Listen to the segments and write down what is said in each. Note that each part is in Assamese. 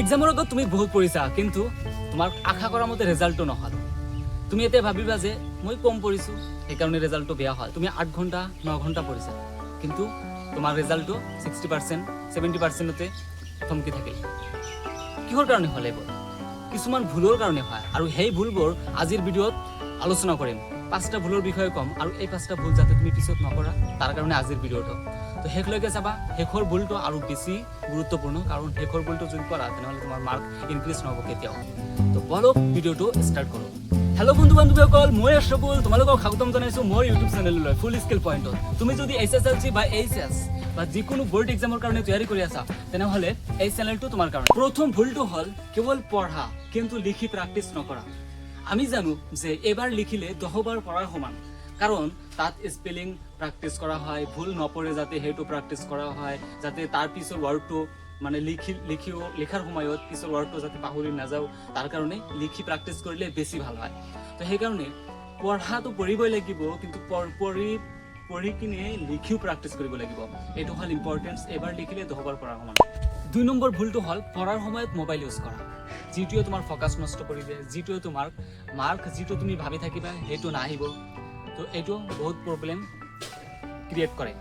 এক্সামৰ আগত তুমি বহুত পঢ়িছা কিন্তু তোমাৰ আশা কৰা মতে ৰেজাল্টটো নহল। তুমি এতিয়া ভাবিবা যে মই কম পঢ়িছো সেইকাৰণে ৰেজাল্টটো বেয়া হয়। তুমি 8 ঘণ্টা 9 ঘণ্টা পঢ়িছা কিন্তু তোমাৰ ৰেজাল্টটো 60% 70%তে থমকি থাকিল। কিহৰ কাৰণে হলে এইবোৰ? কিছুমান ভুলৰ কাৰণে হয় আৰু সেই ভুলবোৰ আজিৰ ভিডিঅ'ত আলোচনা কৰিম। 5টা ভুলৰ বিষয়ে কম আৰু এই 5টা ভুল যাতে তুমি পিছত নকৰা তাৰ কাৰণে আজিৰ ভিডিঅ'টো। তো শেষলৈকে চাবা। শেষৰ ভুলটো আৰু বেছি গুৰুত্বপূৰ্ণ কাৰণ শেষৰ ভুলটো যদি কৰা তেনেহ'লে তোমাৰ মাৰ্ক ইনক্ৰিজ নহ'ব কেতিয়াও। তো বলক ভিডিঅ'টো ষ্টাৰ্ট কৰোঁ। হেল্ল' বন্ধু বান্ধৱীসকল, মই আশ্ৰফুল তোমালোকক স্বাগতম জনাইছোঁ মোৰ ইউটিউব চেনেললৈ ফুল স্কিল পইণ্টত। তুমি যদি SSLC বা HS বা যিকোনো বোৰ্ড এক্সামৰ কাৰণে তৈয়াৰী কৰি আছা তেনেহ'লে এই চেনেলটো তোমাৰ কাৰণে। প্ৰথম ভুলটো হ'ল কেৱল পঢ়া কিন্তু লিখি প্ৰেক্টিছ নকৰা। আমি জানো যে এবাৰ লিখিলে 10 বাৰ পঢ়াৰ সমান, কাৰণ তাত স্পেলিং প্ৰেক্টিছ কৰা হয়, ভুল নপৰে যাতে সেইটো প্ৰেক্টিছ কৰা হয়, যাতে তাৰ পিছৰ ৱৰ্ডটো মানে লিখাৰ সময়ত পিছৰ ৱৰ্ডটো যাতে পাহৰি নাযাওঁ তাৰ কাৰণে লিখি প্ৰেক্টিছ কৰিলে বেছি ভাল হয়। তো সেইকাৰণে পঢ়াটো পঢ়িবই লাগিব কিন্তু পঢ়ি কিনে লিখিও প্ৰেক্টিছ কৰিব লাগিব। এইটো হ'ল ইম্পৰ্টেঞ্চ। এবাৰ লিখিলে 10 বাৰ পঢ়াৰ সমান। 2 নম্বৰ ভুলটো হ'ল পঢ়াৰ সময়ত মোবাইল ইউজ কৰা, যিটোৱে তোমাৰ ফ'কাছ নষ্ট কৰি দিয়ে, যিটোৱে তোমাৰ মাৰ্ক যিটো তুমি ভাবি থাকিবা সেইটো নাহিব। তো এইটো বহুত প্ৰব্লেম ক্ৰিয়েট কৰে।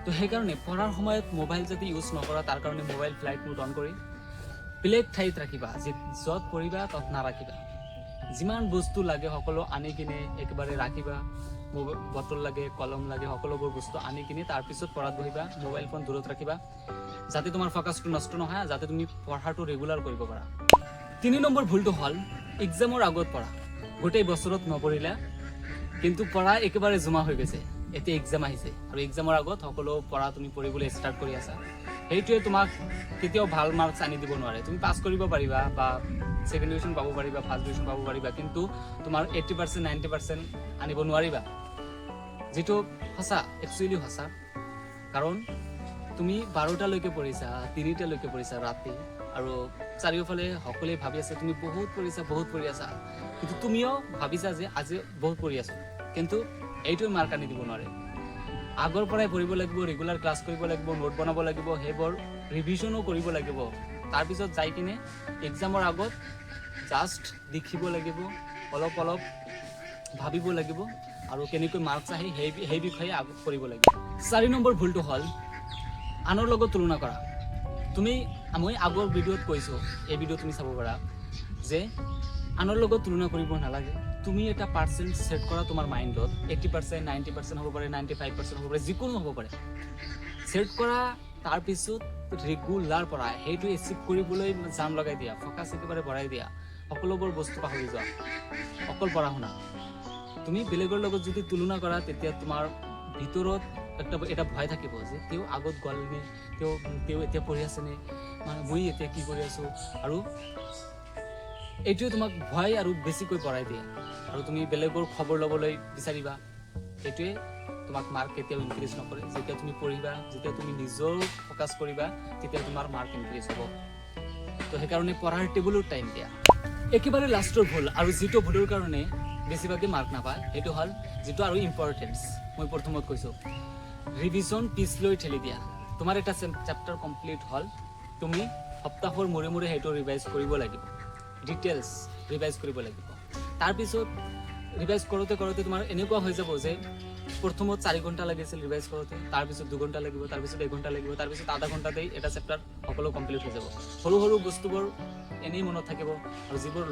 তো সেইকাৰণে পঢ়াৰ সময়ত মোবাইল যদি ইউজ নকৰা তাৰ কাৰণে মোবাইল ফ্লাইট মোড অন কৰি বেলেগ ঠাইত ৰাখিবা, য'ত পঢ়িবা তত নাৰাখিবা। যিমান বস্তু লাগে সকলো আনি কিনে একেবাৰে ৰাখিবা। বটল লাগে, কলম লাগে, সকলোবোৰ বস্তু আনি কিনে তাৰপিছত পঢ়াত বহিবা। মোবাইল ফোন দূৰত ৰাখিবা যাতে তোমাৰ ফ'কাছটো নষ্ট নহয়, যাতে তুমি পঢ়াটো ৰেগুলাৰ কৰিব পাৰা। 3 নম্বৰ ভুলটো হ'ল এক্সামৰ আগত পঢ়া। গোটেই বছৰত নপঢ়িলা কিন্তু পঢ়া একেবাৰে জমা হৈ গৈছে, এতিয়া এক্সাম আহিছে আৰু এক্সামৰ আগত সকলো পঢ়া তুমি পঢ়িবলৈ ষ্টাৰ্ট কৰি আছা। সেইটোৱে তোমাক কেতিয়াও ভাল মাৰ্কছ আনি দিব নোৱাৰে। তুমি পাছ কৰিব পাৰিবা বা ছেকেণ্ড ডিভিজন পাব পাৰিবা, ফাৰ্ষ্ট ডিভিজন পাব পাৰিবা কিন্তু তোমাৰ 80% 90% আনিব নোৱাৰিবা, যিটো সঁচা, একচুৱেলি সঁচা। কাৰণ তুমি 12টালৈকে পঢ়িছা, 3টালৈকে পঢ়িছা ৰাতি আৰু চাৰিওফালে সকলোৱে ভাবি আছে তুমি বহুত পঢ়ি আছা কিন্তু তুমিও ভাবিছা যে আজি বহুত পঢ়ি আছো, কিন্তু এইটোৱে মাৰ্ক আনি দিব নোৱাৰে। আগৰ পৰাই পঢ়িব লাগিব, ৰেগুলাৰ ক্লাছ কৰিব লাগিব, নোট বনাব লাগিব, সেইবোৰ ৰিভিজনো কৰিব লাগিব। তাৰপিছত যাই কিনে এক্সামৰ আগত জাষ্ট লিখিব লাগিব, অলপ ভাবিব লাগিব আৰু কেনেকৈ মাৰ্কছ আহে সেই বিষয়ে আগত পঢ়িব লাগিব। 4 নম্বৰ ভুলটো হ'ল আনৰ লগত তুলনা কৰা। মই আগৰ ভিডিঅ'ত কৈছোঁ, এই ভিডিঅ' তুমি চাব পাৰা যে আনৰ লগত তুলনা কৰিব নালাগে। তুমি এটা পাৰ্চেণ্ট ছেট কৰা তোমাৰ মাইণ্ডত, 80% 90% হ'ব পাৰে, 95% হ'ব পাৰে, যিকোনো হ'ব পাৰে। ছেট কৰা তাৰপিছত ৰেগুলাৰ পঢ়া, সেইটো এচিভ কৰিবলৈ জান লগাই দিয়া, ফ'কাছ একেবাৰে বঢ়াই দিয়া, সকলোবোৰ বস্তু পাহৰি যোৱা, অকল পঢ়া শুনা। তুমি বেলেগৰ লগত যদি তুলনা কৰা তেতিয়া তোমাৰ ভিতৰত এটা ভয় থাকিব যে তেওঁ আগত গ'লনে, তেওঁ এতিয়া পঢ়ি আছেনে, মানে মই এতিয়া কি কৰি আছোঁ, আৰু এইটোৱে তোমাক ভয় আৰু বেছিকৈ বঢ়াই দিয়ে আৰু তুমি বেলেগৰ খবৰ ল'বলৈ বিচাৰিবা। এইটোৱে তোমাক মাৰ্ক কেতিয়াও ইনক্ৰিজ নকৰে। যেতিয়া তুমি পঢ়িবা, যেতিয়া তুমি নিজৰ ফ'কাছ কৰিবা তেতিয়া তোমাৰ মাৰ্ক ইনক্ৰিজ হ'ব। তো সেইকাৰণে পঢ়াৰ টেবুলত টাইম দিয়া। একেবাৰে লাষ্টৰ ভুল আৰু যিটো ভুলৰ কাৰণে বেছিভাগে মাৰ্ক নাপায় সেইটো হ'ল যিটো আৰু ইম্পৰ্টেঞ্চ। মই প্ৰথমত কৈছোঁ ৰিভিজন পিছলৈ ঠেলি দিয়া। তোমাৰ এটা চেপ্টাৰ কমপ্লিট হ'ল, তুমি সপ্তাহৰ মূৰে সেইটো ৰিভাইজ কৰিব লাগিব, ডিটেইলছ ৰিভাইজ কৰিব লাগিব। তাৰপিছত ৰিভাইজ কৰোঁতে তোমাৰ এনেকুৱা হৈ যাব যে প্ৰথমত 4 ঘণ্টা লাগিছিল ৰিভাইজ কৰোঁতে, তাৰপিছত 2 ঘণ্টা লাগিব, তাৰপিছত 1 ঘণ্টা লাগিব, তাৰপিছত আধা ঘণ্টাতেই এটা চেপ্টাৰ সকলো কমপ্লিট হৈ যাব। সৰু বস্তুবোৰ এনেই মনত থাকিব আৰু যিবোৰ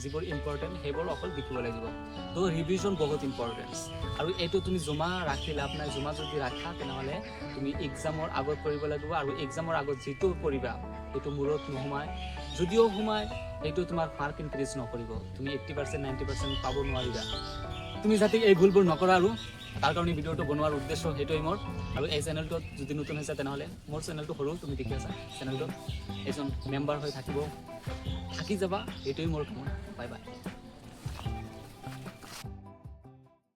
যিবোৰ ইম্পৰ্টেণ্ট সেইবোৰ অকল লিখিব লাগিব। তো ৰিভিজন বহুত ইম্পৰ্টেঞ্চ আৰু এইটো তুমি জমা ৰাখি লাভ নাই। জমা যদি ৰাখা তেনেহ'লে তুমি এক্সামৰ আগত পঢ়িব লাগিব আৰু এক্সামৰ আগত যিটো পঢ়িবা সেইটো মূৰত নোসোমায়, যদিও সোমায় সেইটো তোমাৰ মাৰ্ক ইনক্ৰিজ নকৰিব। তুমি 80% 90% পাব নোৱাৰিবা। তুমি যাতে এই ভুলবোৰ নকৰা আৰু তাৰ কাৰণে ভিডিঅ'টো বনোৱাৰ উদ্দেশ্য সেইটোৱেই মোৰ। আৰু এই চেনেলটোত যদি নতুন হৈছে তেনেহ'লে মোৰ চেনেলটো সৰু, তুমি দেখি আছা, চেনেলটোত এজন মেম্বাৰ হৈ থাকি যাবা, এইটোৱেই মোৰ কামনা। Bye bye.